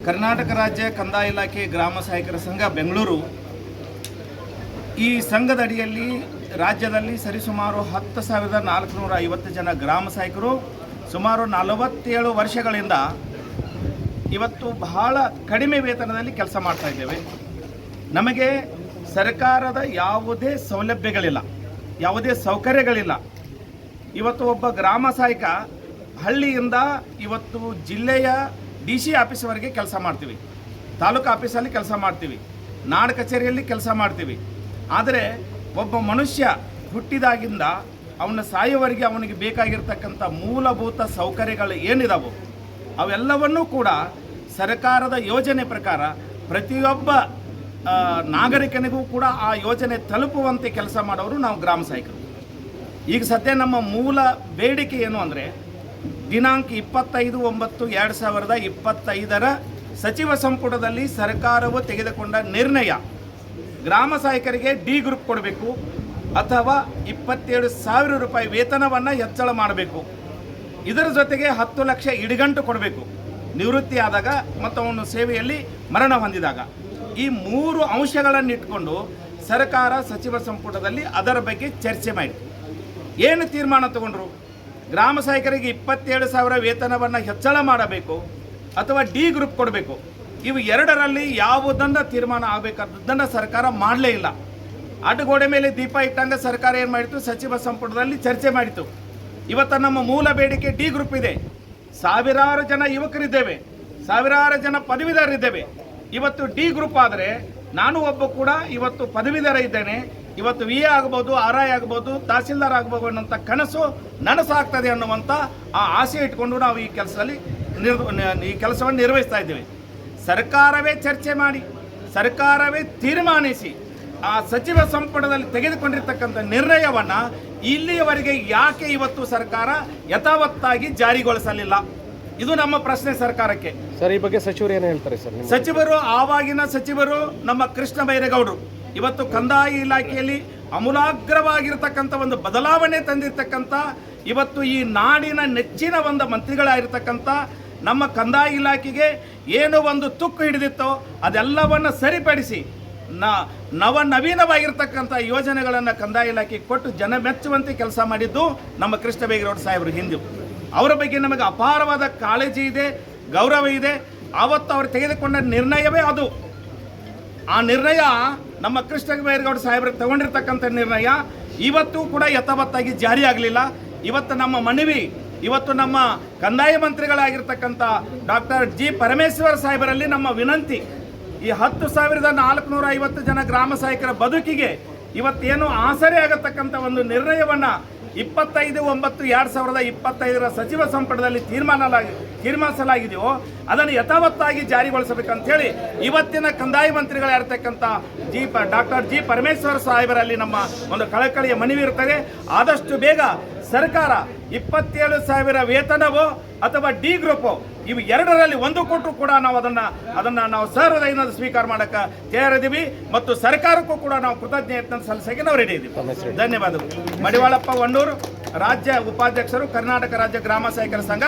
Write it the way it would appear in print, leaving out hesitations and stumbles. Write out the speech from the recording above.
ಕರ್ನಾಟಕ ರಾಜ್ಯ ಕಂದಾಯ ಇಲಾಖೆ ಗ್ರಾಮ ಸಹಾಯಕರ ಸಂಘ ಬೆಂಗಳೂರು ಈ ಸಂಘದ ಅಡಿಯಲ್ಲಿ ರಾಜ್ಯದಲ್ಲಿ ಸರಿಸುಮಾರು 10,450 ಜನ ಗ್ರಾಮ ಸಹಾಯಕರು ಸುಮಾರು 47 ವರ್ಷಗಳಿಂದ ಇವತ್ತು ಬಹಳ ಕಡಿಮೆ ವೇತನದಲ್ಲಿ ಕೆಲಸ ಮಾಡ್ತಾ ಇದ್ದೇವೆ. ನಮಗೆ ಸರ್ಕಾರದ ಯಾವುದೇ ಸೌಲಭ್ಯಗಳಿಲ್ಲ, ಯಾವುದೇ ಸೌಕರ್ಯಗಳಿಲ್ಲ. ಇವತ್ತು ಒಬ್ಬ ಗ್ರಾಮ ಸಹಾಯಕ ಹಳ್ಳಿಯಿಂದ ಇವತ್ತು ಜಿಲ್ಲೆಯ DC ಆಫೀಸ್ವರೆಗೆ ಕೆಲಸ ಮಾಡ್ತೀವಿ, ತಾಲೂಕು ಆಫೀಸಲ್ಲಿ ಕೆಲಸ ಮಾಡ್ತೀವಿ, ನಾಡ ಕಚೇರಿಯಲ್ಲಿ ಕೆಲಸ ಮಾಡ್ತೀವಿ. ಆದರೆ ಒಬ್ಬ ಮನುಷ್ಯ ಹುಟ್ಟಿದಾಗಿಂದ ಅವನ ಸಾಯೋವರೆಗೆ ಅವನಿಗೆ ಬೇಕಾಗಿರ್ತಕ್ಕಂಥ ಮೂಲಭೂತ ಸೌಕರ್ಯಗಳು ಏನಿದಾವೋ ಅವೆಲ್ಲವನ್ನೂ ಕೂಡ ಸರ್ಕಾರದ ಯೋಜನೆ ಪ್ರಕಾರ ಪ್ರತಿಯೊಬ್ಬ ನಾಗರಿಕನಿಗೂ ಕೂಡ ಆ ಯೋಜನೆ ತಲುಪುವಂತೆ ಕೆಲಸ ಮಾಡೋರು ನಾವು ಗ್ರಾಮ ಸಹಾಯಕರು. ಈಗ ಸದ್ಯ ನಮ್ಮ ಮೂಲ ಬೇಡಿಕೆ ಏನು ಅಂದರೆ, ದಿನಾಂಕ 25/9/2025 ಸಚಿವ ಸಂಪುಟದಲ್ಲಿ ಸರ್ಕಾರವು ತೆಗೆದುಕೊಂಡ ನಿರ್ಣಯ ಗ್ರಾಮ ಸಹಾಯಕರಿಗೆ D ಗ್ರೂಪ್ ಕೊಡಬೇಕು ಅಥವಾ 27,000 ರೂಪಾಯಿ ವೇತನವನ್ನು ಹೆಚ್ಚಳ ಮಾಡಬೇಕು. ಇದರ ಜೊತೆಗೆ 10 ಲಕ್ಷ ಇಡಿಗಂಟು ಕೊಡಬೇಕು ನಿವೃತ್ತಿ ಆದಾಗ ಮತ್ತು ಅವನು ಸೇವೆಯಲ್ಲಿ ಮರಣ ಹೊಂದಿದಾಗ. ಈ 3 ಅಂಶಗಳನ್ನು ಇಟ್ಕೊಂಡು ಸರ್ಕಾರ ಸಚಿವ ಸಂಪುಟದಲ್ಲಿ ಅದರ ಬಗ್ಗೆ ಚರ್ಚೆ ಮಾಡಿ ಏನು ತೀರ್ಮಾನ ತಗೊಂಡ್ರು? ಗ್ರಾಮ ಸಹಾಯಕರಿಗೆ 27,000 ವೇತನವನ್ನು ಹೆಚ್ಚಳ ಮಾಡಬೇಕು ಅಥವಾ D ಗ್ರೂಪ್ ಕೊಡಬೇಕು. ಇವು ಎರಡರಲ್ಲಿ ಯಾವುದನ್ನು ತೀರ್ಮಾನ ಆಗಬೇಕಾದದ್ದನ್ನು ಸರ್ಕಾರ ಮಾಡಲೇ ಇಲ್ಲ. ಅಡ್ಡಗೋಡೆ ಮೇಲೆ ದೀಪ ಇಟ್ಟಂಗೆ ಸರ್ಕಾರ ಏನು ಮಾಡಿತು, ಸಚಿವ ಸಂಪುಟದಲ್ಲಿ ಚರ್ಚೆ ಮಾಡಿತು. ಇವತ್ತು ನಮ್ಮ ಮೂಲ ಬೇಡಿಕೆ D ಗ್ರೂಪ್ ಇದೆ. ಸಾವಿರಾರು ಜನ ಯುವಕರಿದ್ದೇವೆ, ಸಾವಿರಾರು ಜನ ಪದವೀಧರರಿದ್ದೇವೆ. ಇವತ್ತು D ಗ್ರೂಪ್ ಆದರೆ ನಾನು ಒಬ್ಬ ಕೂಡ ಇವತ್ತು ಪದವೀಧರ ಇದ್ದೇನೆ. ಇವತ್ತು VA ಆಗ್ಬೋದು, RI ಆಗ್ಬೋದು, ತಹಸೀಲ್ದಾರ್ ಆಗ್ಬೋದು ಅನ್ನೋಂಥ ಕನಸು ನನಸಾಗ್ತದೆ ಅನ್ನುವಂಥ ಆ ಆಸೆ ಇಟ್ಕೊಂಡು ನಾವು ಈ ಕೆಲಸವನ್ನು ನಿರ್ವಹಿಸ್ತಾ ಇದ್ದೇವೆ. ಸರ್ಕಾರವೇ ಚರ್ಚೆ ಮಾಡಿ, ಸರ್ಕಾರವೇ ತೀರ್ಮಾನಿಸಿ ಆ ಸಚಿವ ಸಂಪುಟದಲ್ಲಿ ತೆಗೆದುಕೊಂಡಿರ್ತಕ್ಕಂಥ ನಿರ್ಣಯವನ್ನು ಇಲ್ಲಿಯವರೆಗೆ ಯಾಕೆ ಇವತ್ತು ಸರ್ಕಾರ ಯಥಾವತ್ತಾಗಿ ಜಾರಿಗೊಳಿಸಲಿಲ್ಲ? ಇದು ನಮ್ಮ ಪ್ರಶ್ನೆ ಸರ್ಕಾರಕ್ಕೆ. ಸರ್, ಈ ಬಗ್ಗೆ ಸಚಿವರು ಏನು ಹೇಳ್ತಾರೆ ಸರ್? ಸಚಿವರು, ಆವಾಗಿನ ಸಚಿವರು ನಮ್ಮ ಕೃಷ್ಣ ಬೈರೇಗೌಡರು ಇವತ್ತು ಕಂದಾಯ ಇಲಾಖೆಯಲ್ಲಿ ಅಮೂಲಾಗ್ರವಾಗಿರ್ತಕ್ಕಂಥ ಒಂದು ಬದಲಾವಣೆ ತಂದಿರತಕ್ಕಂಥ, ಇವತ್ತು ಈ ನಾಡಿನ ನೆಚ್ಚಿನ ಒಂದು ಮಂತ್ರಿಗಳಾಗಿರ್ತಕ್ಕಂಥ ನಮ್ಮ ಕಂದಾಯ ಇಲಾಖೆಗೆ ಏನು ಒಂದು ತುಕ್ಕು ಹಿಡಿದಿತ್ತೋ ಅದೆಲ್ಲವನ್ನು ಸರಿಪಡಿಸಿ ನವನವೀನವಾಗಿರ್ತಕ್ಕಂಥ ಯೋಜನೆಗಳನ್ನು ಕಂದಾಯ ಇಲಾಖೆಗೆ ಕೊಟ್ಟು ಜನ ಮೆಚ್ಚುವಂತೆ ಕೆಲಸ ಮಾಡಿದ್ದು ನಮ್ಮ ಕೃಷ್ಣ ಬೈರೇಗೌಡ ಸಾಹೇಬರು ಹಿಂದೆ. ಅವರ ಬಗ್ಗೆ ನಮಗೆ ಅಪಾರವಾದ ಕಾಳಜಿ ಇದೆ, ಗೌರವ ಇದೆ. ಆವತ್ತು ಅವರು ತೆಗೆದುಕೊಂಡ ನಿರ್ಣಯವೇ ಅದು. ಆ ನಿರ್ಣಯ ನಮ್ಮ ಕೃಷ್ಣ ಬೈರೇಗೌಡ ಸಾಹೇಬರು ತಗೊಂಡಿರ್ತಕ್ಕಂಥ ನಿರ್ಣಯ ಇವತ್ತು ಕೂಡ ಯಥಾವತ್ತಾಗಿ ಜಾರಿ ಆಗಲಿಲ್ಲ. ಇವತ್ತು ನಮ್ಮ ಮನವಿ, ಇವತ್ತು ನಮ್ಮ ಕಂದಾಯ ಮಂತ್ರಿಗಳಾಗಿರ್ತಕ್ಕಂಥ ಡಾಕ್ಟರ್ G. ಪರಮೇಶ್ವರ್ ಸಾಹೇಬರಲ್ಲಿ ನಮ್ಮ ವಿನಂತಿ, ಈ 10,450 ಜನ ಗ್ರಾಮ ಸಹಾಯಕರ ಬದುಕಿಗೆ ಇವತ್ತೇನು ಆಸರೆ ಆಗತಕ್ಕಂಥ ಒಂದು ನಿರ್ಣಯವನ್ನು 25/9/2025 ಸಚಿವ ಸಂಪುಟದಲ್ಲಿ ತೀರ್ಮಾನಿಸಲಾಗಿದೆಯೋ ಅದನ್ನು ಯಥಾವತ್ತಾಗಿ ಜಾರಿಗೊಳಿಸಬೇಕಂತ ಹೇಳಿ ಇವತ್ತಿನ ಕಂದಾಯ ಮಂತ್ರಿಗಳಾಗಿರ್ತಕ್ಕಂಥ ಡಾಕ್ಟರ್ G. ಪರಮೇಶ್ವರ್ ಸಾಹೇಬರಲ್ಲಿ ನಮ್ಮ ಒಂದು ಕಳಕಳಿಯ ಮನವಿ ಇರ್ತದೆ. ಆದಷ್ಟು ಬೇಗ ಸರ್ಕಾರ 27,000 ವೇತನವೋ ಅಥವಾ D ಗ್ರೂಪೋ ಇವು ಎರಡರಲ್ಲಿ ಒಂದು ಕೊಟ್ಟರು ಕೂಡ ನಾವು ಅದನ್ನು ನಾವು ಸಹೃದಯದಿಂದ ಸ್ವೀಕಾರ ಮಾಡೋಕ್ಕೆ ತಯಾರಿದ್ದೀವಿ ಮತ್ತು ಸರ್ಕಾರಕ್ಕೂ ಕೂಡ ನಾವು ಕೃತಜ್ಞತೆ ಸಲ್ಲಿಸೋಕೆ ನಾವು ರೆಡಿ ಇದ್ದೀವಿ. ಧನ್ಯವಾದಗಳು. ಮಡಿವಾಳಪ್ಪ ವಣ್ಣೂರು, ರಾಜ್ಯ ಉಪಾಧ್ಯಕ್ಷರು, ಕರ್ನಾಟಕ ರಾಜ್ಯ ಗ್ರಾಮ ಸಹಾಯಕರ ಸಂಘ.